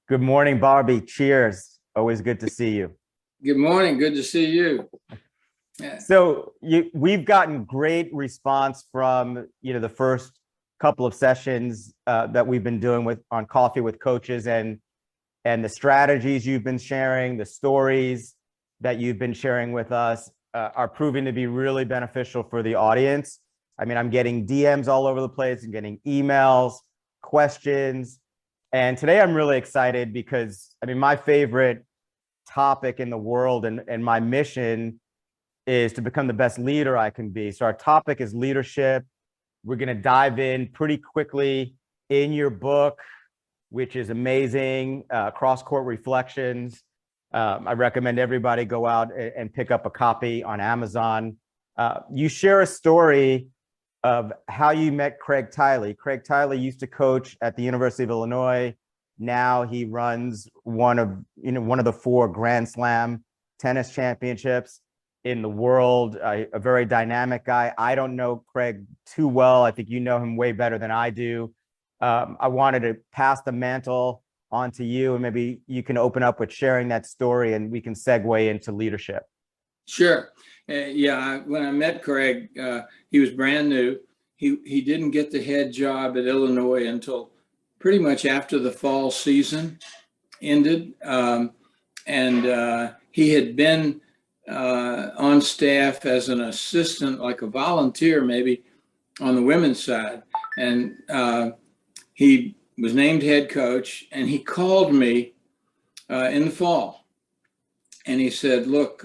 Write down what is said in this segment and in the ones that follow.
Good morning, Barbie. Cheers. Always good to see you. Good morning. Good to see you. Yeah. We've gotten great response from the first couple of sessions that we've been doing on Coffee with Coaches, and the strategies you've been sharing, the stories that you've been sharing with us are proving to be really beneficial for the audience. I mean, I'm getting DMs all over the place and getting emails, questions. And today I'm really excited because, I mean, my favorite topic in the world and my mission is to become the best leader I can be. So our topic is leadership. We're going to dive in pretty quickly in your book, which is amazing, Cross-Court Reflections. I recommend everybody go out and pick up a copy on Amazon. You share a story of how you met Craig Tiley. Craig Tiley used to coach at the University of Illinois. Now he runs one of the 4 Grand Slam tennis championships in the world. A very dynamic guy. I don't know Craig too well. I think you know him way better than I do. I wanted to pass the mantle on to you, and maybe you can open up with sharing that story, and we can segue into leadership. Sure. When I met Craig, he was brand new. He didn't get the head job at Illinois until pretty much after the fall season ended. He had been on staff as an assistant, like a volunteer maybe, on the women's side. And he was named head coach, and he called me in the fall. And he said, look,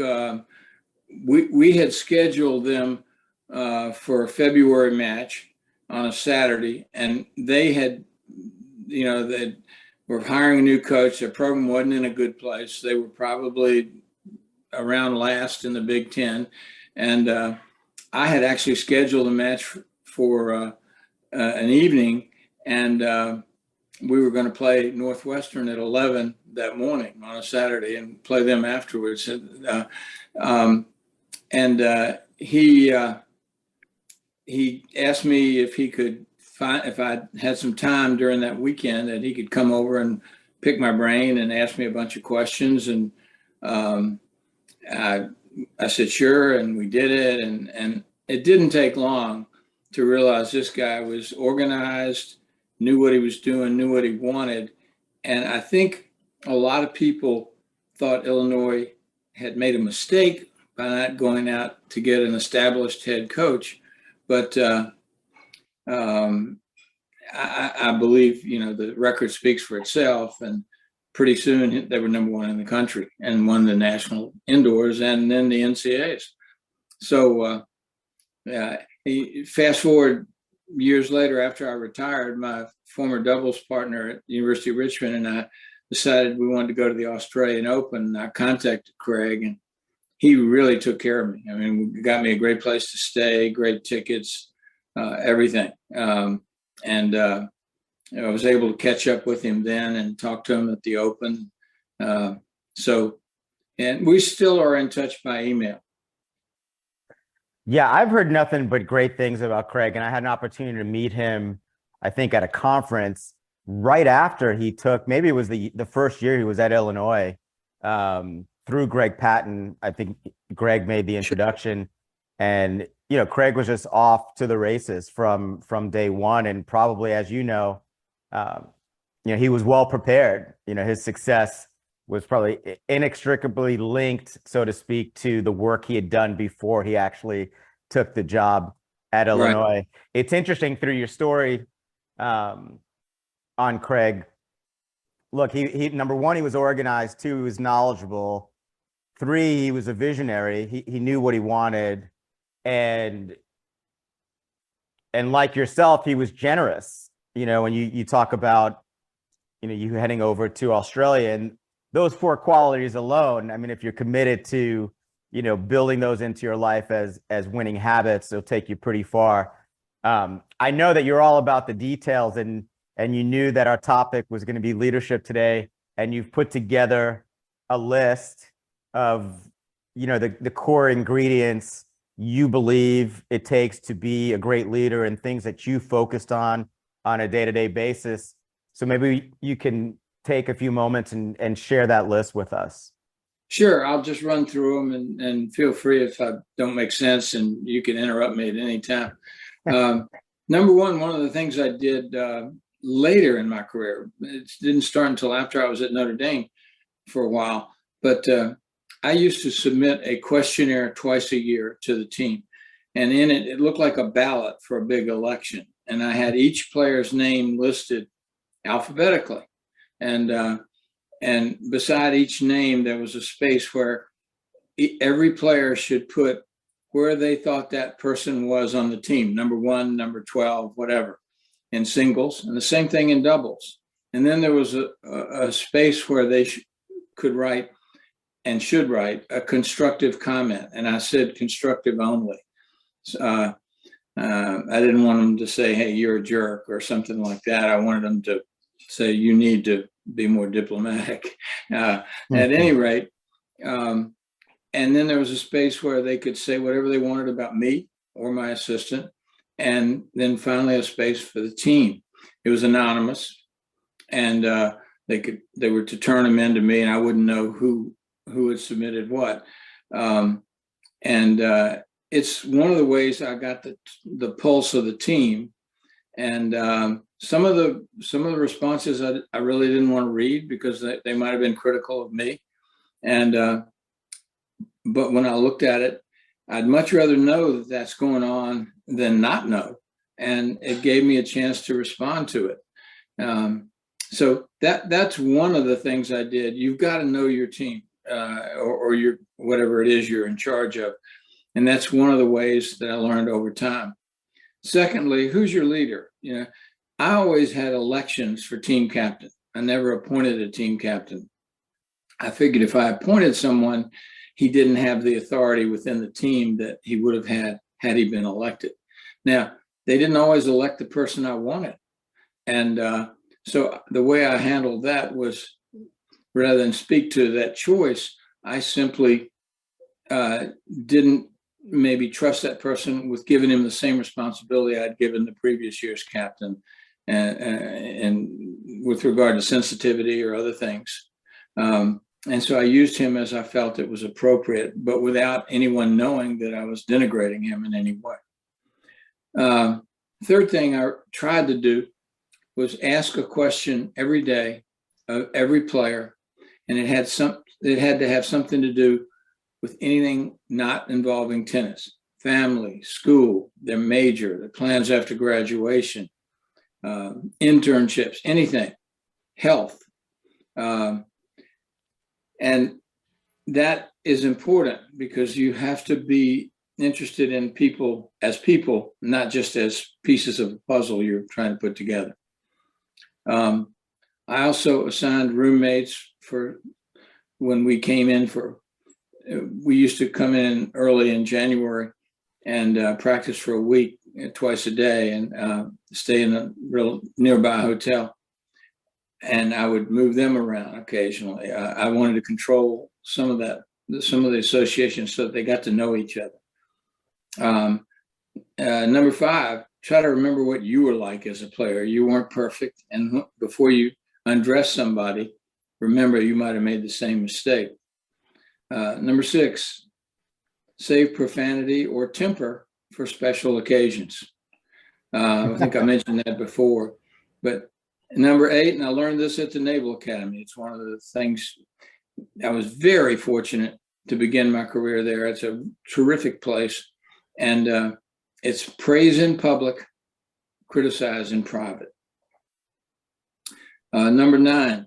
we had scheduled them for a February match on a Saturday, and they had, they were hiring a new coach. Their program wasn't in a good place. They were probably around last in the Big Ten. And I had actually scheduled a match for an evening, and we were going to play Northwestern at 11 that morning on a Saturday and play them afterwards. He asked me if he could if I had some time during that weekend, that he could come over and pick my brain and ask me a bunch of questions. And I said, sure. And we did it. And it didn't take long to realize this guy was organized, knew what he was doing, knew what he wanted. And I think a lot of people thought Illinois had made a mistake by not going out to get an established head coach. But I believe, the record speaks for itself. And pretty soon they were number 1 in the country and won the national indoors and then the NCAAs. So fast forward years later, after I retired, my former doubles partner at the University of Richmond and I decided we wanted to go to the Australian Open. I contacted Craig, and he really took care of me. I mean, got me a great place to stay, great tickets, everything. I was able to catch up with him then and talk to him at the Open. And we still are in touch by email. Yeah, I've heard nothing but great things about Craig, and I had an opportunity to meet him, I think, at a conference right after he took, maybe it was the first year he was at Illinois, through Greg Patton. I think Greg made the introduction, and Craig was just off to the races from day one, and probably, as he was well prepared. His success was probably inextricably linked, so to speak, to the work he had done before he actually took the job at Illinois. Right. It's interesting through your story on Craig. Look, he number 1, he was organized. 2, he was knowledgeable. 3, he was a visionary. He knew what he wanted. And like yourself, he was generous. When you talk about, you heading over to Australia, and those 4 qualities alone, I mean, if you're committed to, building those into your life as winning habits, they'll take you pretty far. I know that you're all about the details, and you knew that our topic was going to be leadership today, and you've put together a list of, the core ingredients you believe it takes to be a great leader, and things that you focused on a day-to-day basis. So maybe you can take a few moments and share that list with us? Sure, I'll just run through them and feel free if I don't make sense, and you can interrupt me at any time. Number one of the things I did later in my career, it didn't start until after I was at Notre Dame for a while, but I used to submit a questionnaire twice a year to the team. And in it, it looked like a ballot for a big election. And I had each player's name listed alphabetically. And beside each name, there was a space where every player should put where they thought that person was on the team, number 1, number 12, whatever, in singles, and the same thing in doubles. And then there was a space where they could write and should write a constructive comment. And I said constructive only. I didn't want them to say, hey, you're a jerk or something like that. I wanted them to say, you need to be more diplomatic. At any rate, and then there was a space where they could say whatever they wanted about me or my assistant. And then finally a space for the team. It was anonymous, and they were to turn them into me, and I wouldn't know who had submitted what. It's one of the ways I got the pulse of the team. And some of the responses I really didn't want to read because they might have been critical of me. But when I looked at it, I'd much rather know that that's going on than not know. And it gave me a chance to respond to it. So that's one of the things I did. You've got to know your team or your whatever it is you're in charge of. And that's one of the ways that I learned over time. Secondly, who's your leader? I always had elections for team captain. I never appointed a team captain. I figured if I appointed someone, he didn't have the authority within the team that he would have had he been elected. Now, they didn't always elect the person I wanted. And so the way I handled that was, rather than speak to that choice, I simply didn't maybe trust that person with giving him the same responsibility I'd given the previous year's captain, and with regard to sensitivity or other things. And so I used him as I felt it was appropriate, but without anyone knowing that I was denigrating him in any way. Third thing I tried to do was ask a question every day of every player, and it had to have something to do with anything not involving tennis: family, school, their major, their plans after graduation, internships, anything, health. And that is important because you have to be interested in people, not just as pieces of a puzzle you're trying to put together. I also assigned roommates for when we came in we used to come in early in January and practice for a week, twice a day, and stay in a real nearby hotel. And I would move them around occasionally. I wanted to control some of the associations so that they got to know each other. Number 5, try to remember what you were like as a player. You weren't perfect. And before you undress somebody, remember you might have made the same mistake. Number 6, save profanity or temper for special occasions. I think I mentioned that before. But number 8, and I learned this at the Naval Academy. It's one of the things, I was very fortunate to begin my career there. It's a terrific place. And it's praise in public, criticize in private. Number 9,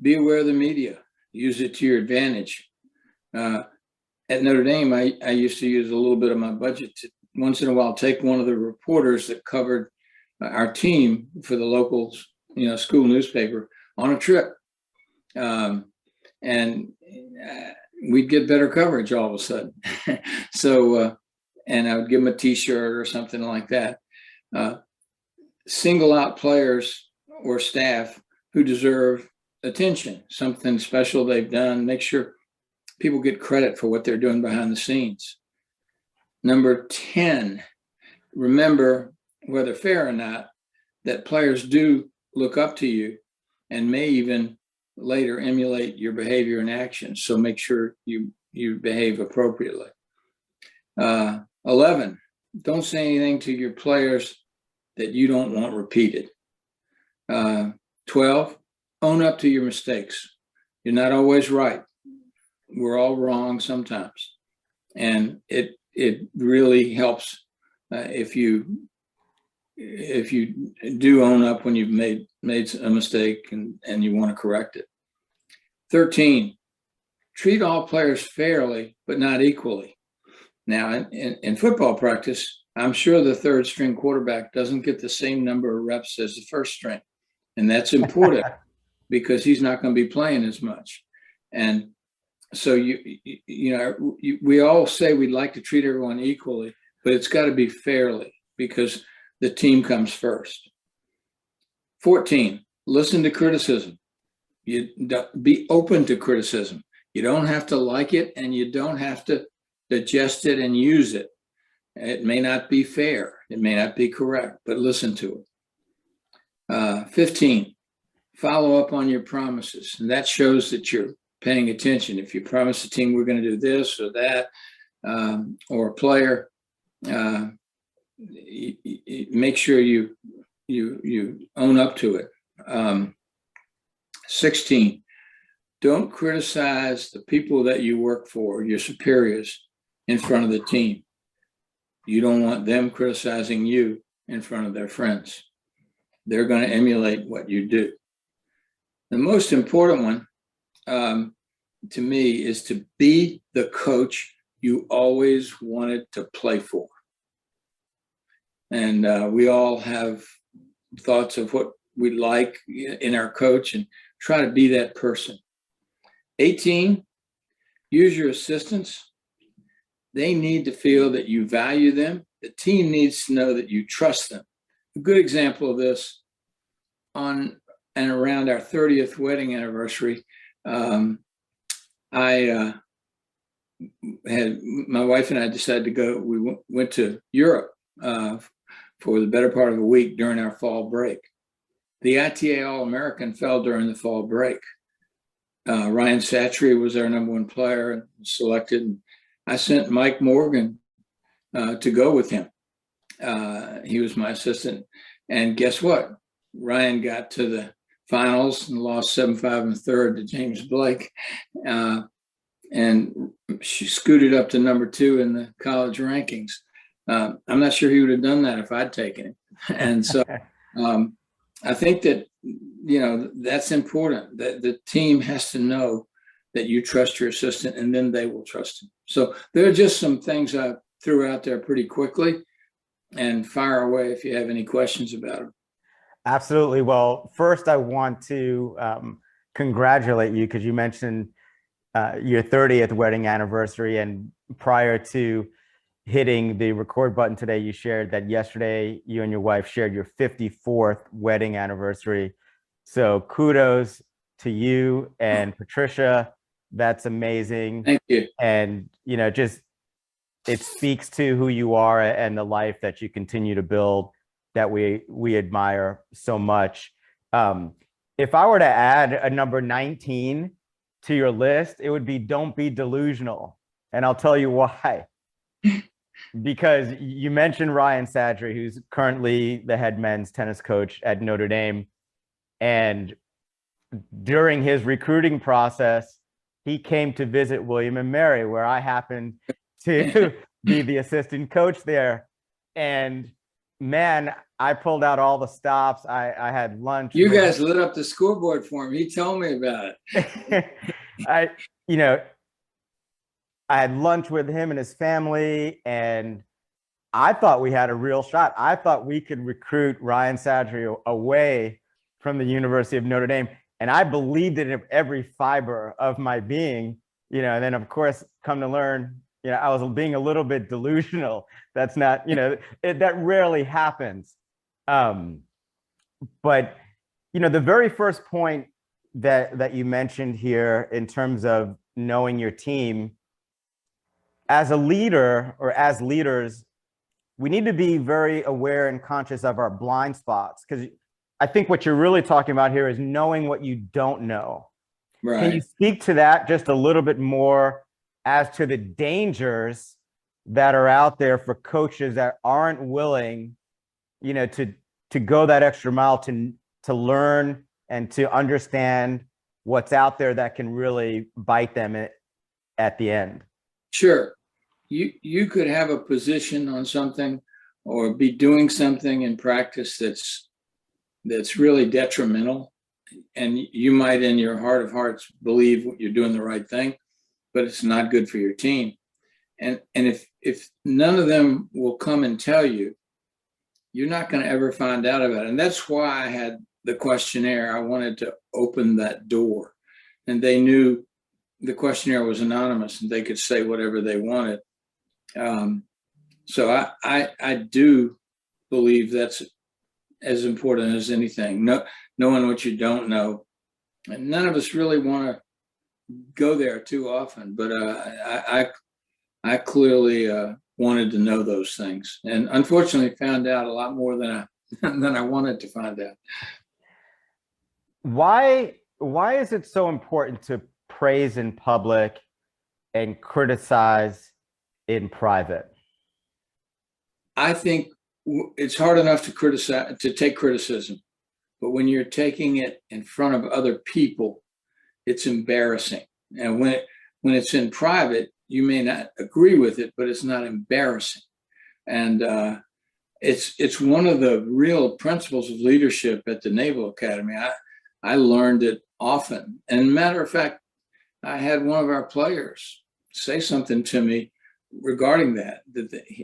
be aware of the media. Use it to your advantage. At Notre Dame, I used to use a little bit of my budget to once in a while take one of the reporters that covered our team for the local school newspaper on a trip. And we'd get better coverage all of a sudden. So, and I would give them a t-shirt or something like that. Single out players or staff who deserve attention, something special they've done. Make sure people get credit for what they're doing behind the scenes. Number 10, remember, whether fair or not, that players do look up to you and may even later emulate your behavior and actions. So make sure you behave appropriately. 11, don't say anything to your players that you don't want repeated. 12, own up to your mistakes. You're not always right. We're all wrong sometimes. And it really helps if you do own up when you've made a mistake and you want to correct it. 13, treat all players fairly, but not equally. Now, in football practice, I'm sure the third string quarterback doesn't get the same number of reps as the first string. And that's important because he's not going to be playing as much. And so, we all say we'd like to treat everyone equally, but it's got to be fairly because the team comes first. 14, listen to criticism. You be open to criticism. You don't have to like it and you don't have to digest it and use it. It may not be fair. It may not be correct, but listen to it. 15, follow up on your promises. And that shows that you're paying attention. If you promise the team we're going to do this or that, or a player, make sure you own up to it. 16, don't criticize the people that you work for, your superiors, in front of the team. You don't want them criticizing you in front of their friends. They're going to emulate what you do. The most important one to me is to be the coach you always wanted to play for. And we all have thoughts of what we'd like in our coach and try to be that person. 18, use your assistants. They need to feel that you value them. The team needs to know that you trust them. A good example of this, on and around our 30th wedding anniversary, my wife and I decided to go. We went to Europe for the better part of a week during our fall break. The ITA All-American fell during the fall break. Ryan Satchery was our number one player and selected. I sent Mike Morgan to go with him. He was my assistant. And guess what? Ryan got to the finals and lost 7-5 in the third to James Blake. And she scooted up to number 2 in the college rankings. I'm not sure he would have done that if I'd taken him. And so I think that, that's important, that the team has to know that you trust your assistant and then they will trust him. So there are just some things I threw out there pretty quickly, and fire away if you have any questions about them. Absolutely. Well, first I want to congratulate you because you mentioned your 30th wedding anniversary, and prior to hitting the record button today, you shared that yesterday you and your wife shared your 54th wedding anniversary. So kudos to you and Patricia. That's amazing. Thank you. And, just it speaks to who you are and the life that you continue to build that we admire so much. If I were to add a number 19 to your list, it would be don't be delusional. And I'll tell you why. Because you mentioned Ryan Satchery, who's currently the head men's tennis coach at Notre Dame. And during his recruiting process, he came to visit William and Mary, where I happened to be the assistant coach there. And man, I pulled out all the stops. I had lunch. You guys lit up the scoreboard for him. He told me about it. I had lunch with him and his family, and I thought we had a real shot. I thought we could recruit Ryan Satchery away from the University of Notre Dame. And I believed it in every fiber of my being, and then of course, come to learn, I was being a little bit delusional. That's not, that rarely happens. But, the very first point that you mentioned here in terms of knowing your team, as a leader or as leaders, we need to be very aware and conscious of our blind spots, because I think what you're really talking about here is knowing what you don't know. Can you Right. speak to that just a little bit more as to the dangers that are out there for coaches that aren't willing, to go that extra mile to learn and to understand what's out there that can really bite them at the end? Sure. You could have a position on something or be doing something in practice that's really detrimental, and you might in your heart of hearts believe you're doing the right thing, but it's not good for your team. And if none of them will come and tell you, you're not going to ever find out about it. And that's why I had the questionnaire. I wanted to open that door, and they knew the questionnaire was anonymous and they could say whatever they wanted. So I do believe that's as important as anything. Knowing what you don't know, and none of us really want to go there too often. But I clearly wanted to know those things, and unfortunately found out a lot more than I wanted to find out. Why is it so important to praise in public and criticize in private? I think it's hard enough to take criticism, but when you're taking it in front of other people, it's embarrassing. And when it's in private, you may not agree with it, but it's not embarrassing. And it's one of the real principles of leadership at the Naval Academy. I learned it often. And matter of fact, I had one of our players say something to me regarding that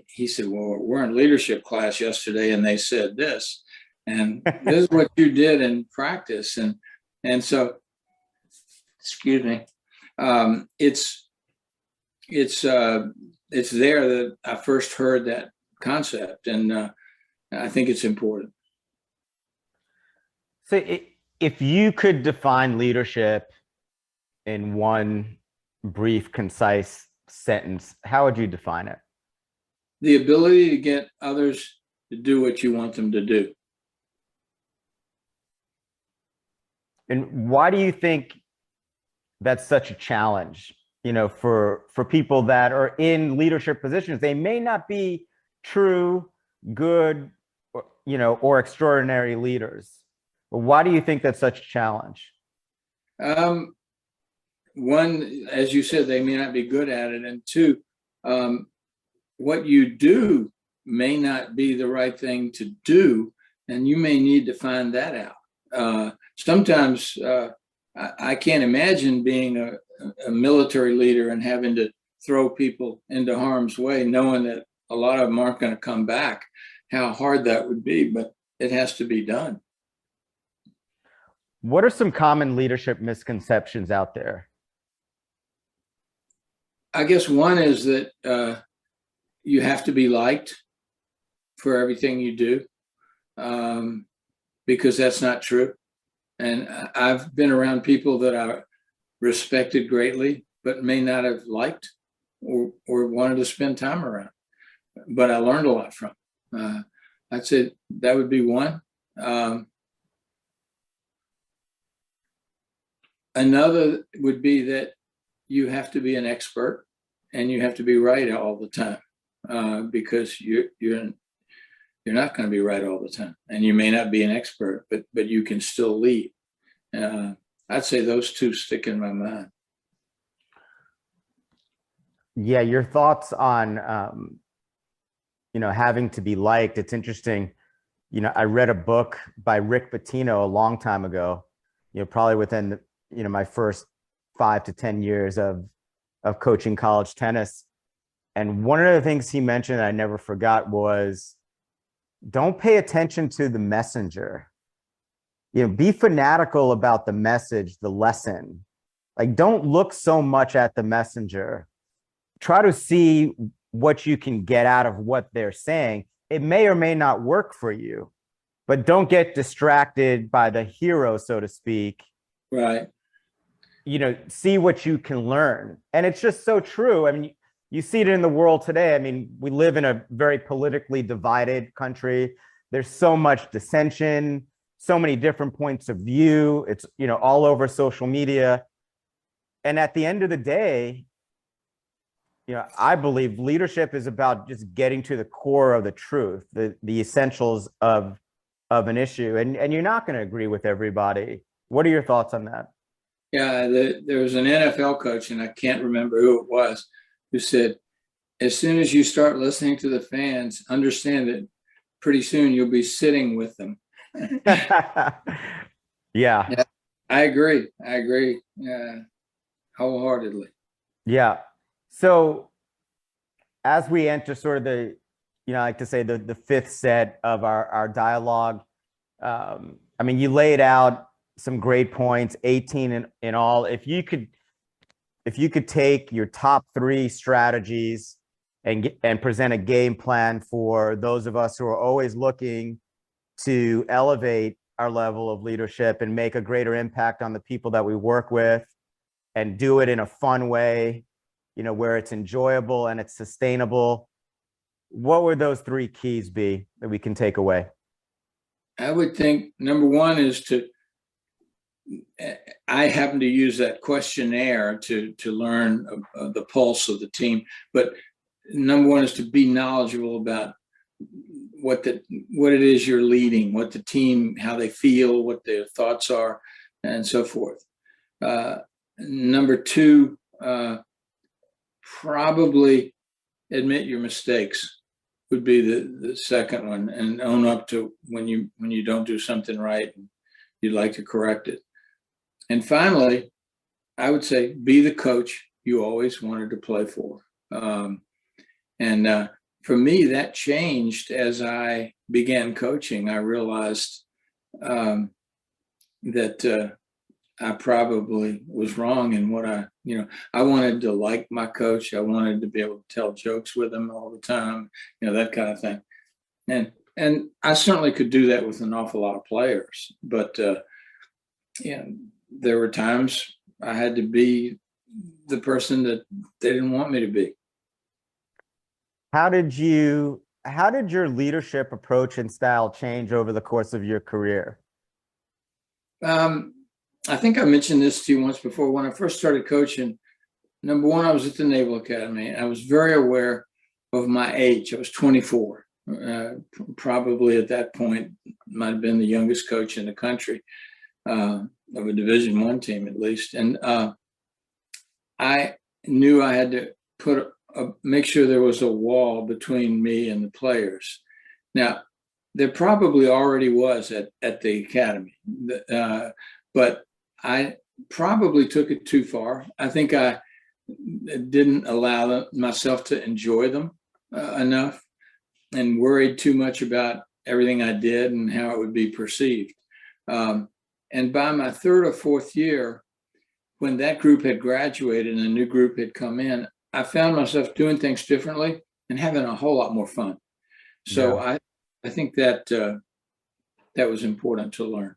he said, well, we're in leadership class yesterday and they said this, and this is what you did in practice. And so, excuse me, it's there that I first heard that concept, and I think it's important. So if you could define leadership in one brief, concise sentence, how would you define it? The ability to get others to do what you want them to do. And why do you think that's such a challenge? For people that are in leadership positions, they may not be true, good, or extraordinary leaders. But why do you think that's such a challenge? One, as you said, they may not be good at it. And two, what you do may not be the right thing to do, and you may need to find that out. Sometimes I can't imagine being a military leader and having to throw people into harm's way, knowing that a lot of them aren't going to come back, how hard that would be, but it has to be done. What are some common leadership misconceptions out there? I guess one is that you have to be liked for everything you do, because that's not true. And I've been around people that I respected greatly, but may not have liked or wanted to spend time around. But I learned a lot from. I'd say that would be one. Another would be that you have to be an expert and you have to be right all the time, because you're not going to be right all the time, and you may not be an expert, but you can still lead. I'd say those two stick in my mind. Yeah, your thoughts on having to be liked. It's interesting. I read a book by Rick Pitino a long time ago. Probably within my first 5 to 10 years of coaching college tennis. And one of the things he mentioned that I never forgot was, don't pay attention to the messenger. Be fanatical about the message, the lesson. Like, don't look so much at the messenger. Try to see what you can get out of what they're saying. It may or may not work for you, but don't get distracted by the hero, so to speak. Right. See what you can learn. And it's just so true. I mean, you see it in the world today. I mean, we live in a very politically divided country. There's so much dissension, so many different points of view. It's, all over social media. at the end of the day, I believe leadership is about just getting to the core of the truth, the essentials of an issue. And you're not going to agree with everybody. What are your thoughts on that? Yeah, there was an NFL coach, and I can't remember who it was, who said, as soon as you start listening to the fans, understand that pretty soon you'll be sitting with them. Yeah. I agree. Wholeheartedly. Yeah. So as we enter sort of the, I like to say the fifth set of our dialogue, I mean, you laid out some great points, 18 in all. If you could take your top 3 strategies and present a game plan for those of us who are always looking to elevate our level of leadership and make a greater impact on the people that we work with, and do it in a fun way, where it's enjoyable and it's sustainable, what would those 3 keys be that we can take away? I would think number 1 is I happen to use that questionnaire to learn the pulse of the team, but number 1 is to be knowledgeable about what it is you're leading, what the team, how they feel, what their thoughts are, and so forth. Number 2, probably admit your mistakes would be the second one, and own up to when you don't do something right and you'd like to correct it. And finally, I would say be the coach you always wanted to play for. And for me, that changed as I began coaching. I realized that I probably was wrong in what I wanted to like my coach. I wanted to be able to tell jokes with him all the time, that kind of thing. And I certainly could do that with an awful lot of players, but there were times I had to be the person that they didn't want me to be. How did your leadership approach and style change over the course of your career? I think I mentioned this to you once before. When I first started coaching, number 1, I was at the Naval Academy. I was very aware of my age. I was 24. Probably at that point, might have been the youngest coach in the country, of a Division I team at least. And I knew I had to make sure there was a wall between me and the players. Now, there probably already was at the academy, but I probably took it too far. I think I didn't allow myself to enjoy them enough, and worried too much about everything I did and how it would be perceived. And by my 3rd or 4th year, when that group had graduated and a new group had come in, I found myself doing things differently and having a whole lot more fun. So yeah. I think that that was important to learn.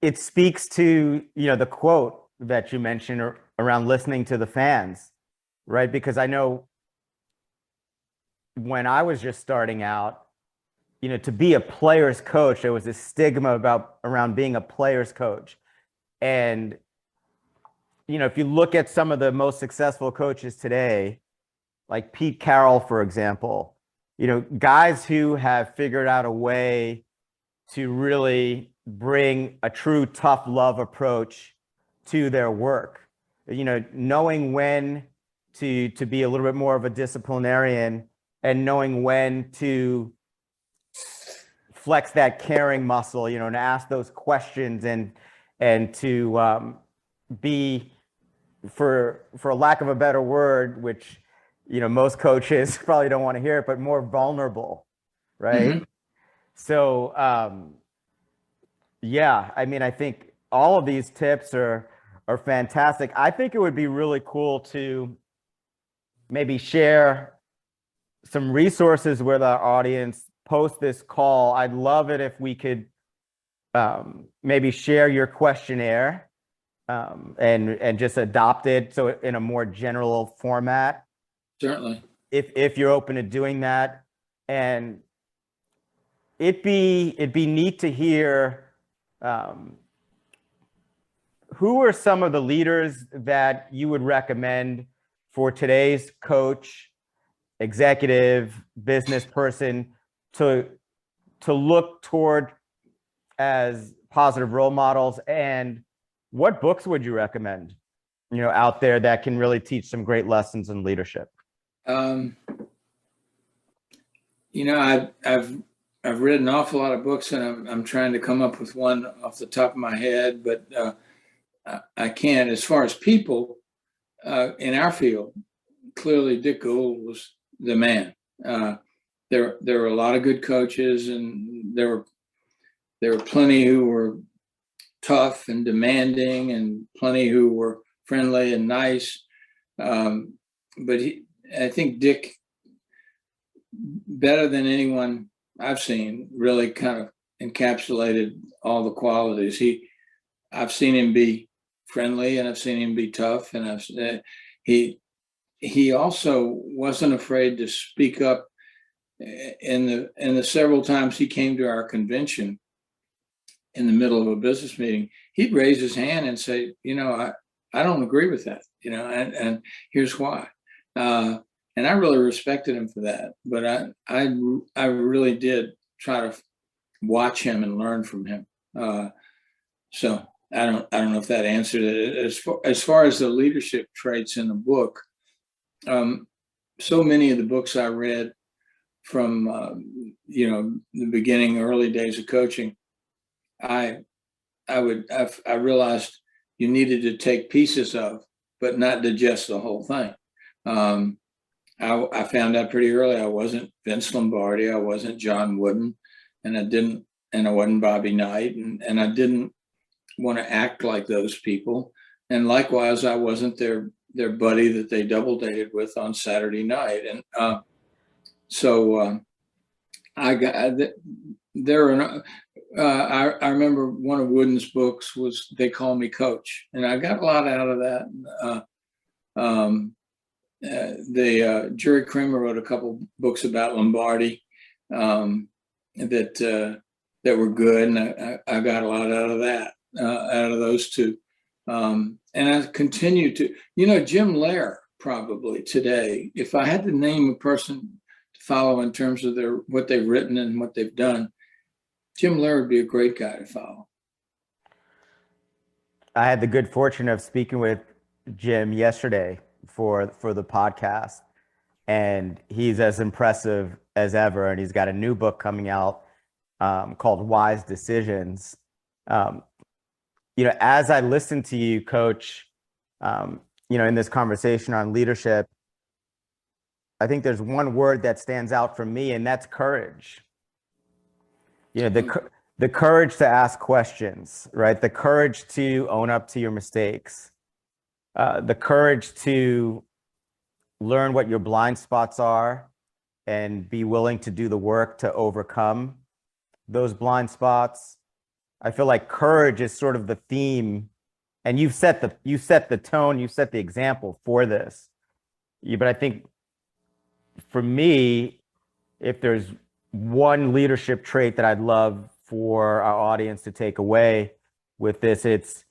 It speaks to, the quote that you mentioned around listening to the fans, right? Because I know when I was just starting out, to be a player's coach, there was this stigma around being a player's coach. And, if you look at some of the most successful coaches today, like Pete Carroll, for example, guys who have figured out a way to really bring a true tough love approach to their work, knowing when to be a little bit more of a disciplinarian and knowing when to flex that caring muscle, and ask those questions and to be, for lack of a better word, which, most coaches probably don't want to hear it, but more vulnerable, right? Mm-hmm. So, yeah, I mean, I think all of these tips are fantastic. I think it would be really cool to maybe share some resources with our audience post this call. I'd love it if we could maybe share your questionnaire and just adopt it so in a more general format. Certainly. If you're open to doing that. And it'd be neat to hear who are some of the leaders that you would recommend for today's coach, executive, business person to look toward as positive role models? And what books would you recommend, out there that can really teach some great lessons in leadership? I've read an awful lot of books, and I'm trying to come up with one off the top of my head, but I can't. As far as people in our field, clearly Dick Gould was the man. There were a lot of good coaches, and there were plenty who were tough and demanding, and plenty who were friendly and nice. But I think Dick, better than anyone I've seen, really kind of encapsulated all the qualities. I've seen him be friendly, and I've seen him be tough, and he also wasn't afraid to speak up. In the several times he came to our convention in the middle of a business meeting, he'd raise his hand and say, I don't agree with that, and here's why. And I really respected him for that, but I really did try to watch him and learn from him. So I don't know if that answered it. As far as the leadership traits in the book, so many of the books I read from the beginning, early days of coaching, I realized you needed to take pieces of, but not digest the whole thing. I found out pretty early I wasn't Vince Lombardi, I wasn't John Wooden, and I wasn't Bobby Knight, and I didn't want to act like those people. And likewise, I wasn't their buddy that they double dated with on Saturday night. And I got there. I remember one of Wooden's books was They Call Me Coach, and I got a lot out of that. Jerry Kramer wrote a couple books about Lombardi that were good, and I got a lot out of that, out of those two. And I continue to, Jim Lair probably today, if I had to name a person to follow in terms of what they've written and what they've done, Jim Lair would be a great guy to follow. I had the good fortune of speaking with Jim yesterday for the podcast, and he's as impressive as ever. And he's got a new book coming out called Wise Decisions. As I listen to you, Coach, in this conversation on leadership, I think there's one word that stands out for me, and that's courage. The courage to ask questions, right? The courage to own up to your mistakes. The courage to learn what your blind spots are and be willing to do the work to overcome those blind spots. I feel like courage is sort of the theme, and you set the tone, you set the example for this. But I think for me, if there's one leadership trait that I'd love for our audience to take away with this, it's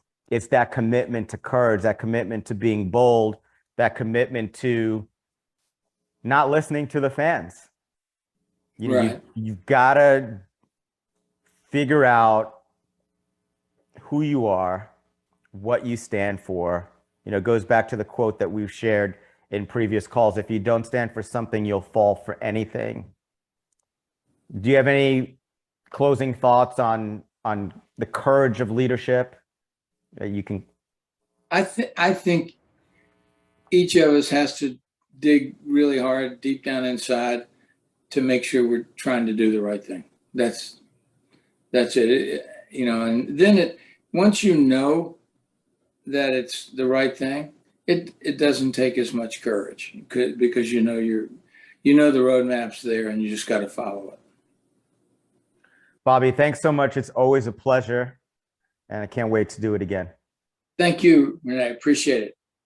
that commitment to courage, that commitment to being bold, that commitment to not listening to the fans. Right. You've got to figure out who you are, what you stand for. It goes back to the quote that we've shared in previous calls. If you don't stand for something, you'll fall for anything. Do you have any closing thoughts on the courage of leadership that you can? I think each of us has to dig really hard deep down inside to make sure we're trying to do the right thing. That's it. And then once you know that it's the right thing, it doesn't take as much courage because the roadmap's there and you just got to follow it. Bobby, thanks so much. It's always a pleasure, and I can't wait to do it again. Thank you, René. I appreciate it.